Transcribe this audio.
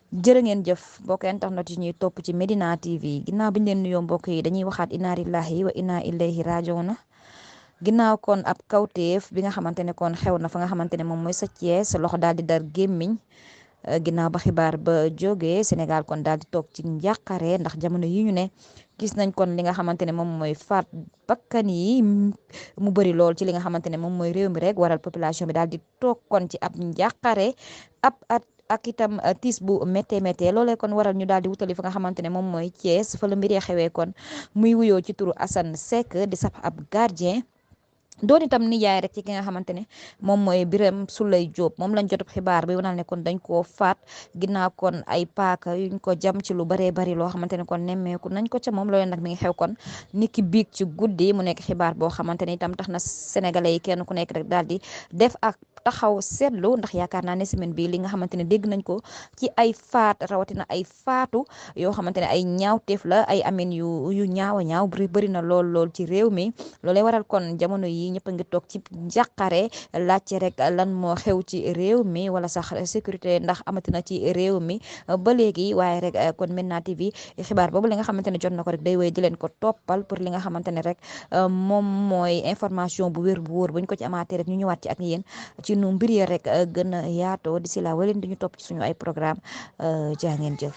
jërë ngeen jëf mbokk internet yi ñuy topp ci Medina TV ginnaaw bi ñu leen nuyoo mbokk yi dañuy waxaat inna lillahi wa inna ilayhi rajiuna ginnaaw kon ab kawteef bi nga xamante ne kon xew na fa nga xamante ne moom mooy sa Thiès loxo daal di dar gémmiñ ginnaaw ba xibaar ba jógee Sénégal kon daal di toog ci njàqare ndax jamono yi ñu ne gis nañ kon li nga xamante ne moom mooy faat bakkan yi mu bëri lool ci li nga xamante ne moom mooy réew mi rek waral population bi daal di toog kon ci ab njàqare ab at ak itam tiis bu méttee méttee loolee kon waral ñu daal di wutali fa nga xamante ne moom mooy Thiès fa la mbir ya xewee kon muy wuyoo ci turu Assane Seck di sab ab gardien doon itam nijaay rek ci ki nga xamante ne moom mooy Birame Souleye Diop moom lañ jot xibaar bi wanal ne kon dañ koo faat ginnaaw kon ay paaka yuñ ko jam ci lu baree bari loo xamante ne kon nemmeeku nañ ko ca moom loolu nag mi ngi xew kon niki biig ci guddi mu nekk xibaar boo xamante ne itam tax na sénégalais yi kenn ku nekk rek daal di def ak taxaw seetlu ndax yaakaar naa ne semaine bi li nga xamante ne dégg nañ ko ci ay faat rawatina ay faatu yoo xamante ne ay ñaawteef la ay amin yu ñaaw a ñaaw bëri na lool ci réew mi loolee waral kon jamono yi ñëpp a ngi toog ci njàqare laajte rek lan moo xew ci réew mi wala sax sécurité ndax amatina ci réew mi ba léegi waaye rek kon Medina TV xibaar boobu li nga xamante ne jot na ko rek day wéy di leen ko toppal pour li nga xamante ne rek moom mooy information bu wér bu wóor buñ ko ci amaatee rek ñu ñëwaat ci ak yéen ci nu mbir yi rek gën a yaatoo d'ici là waleen di ñu topp ci suñu ay programme jaa ngeen jëf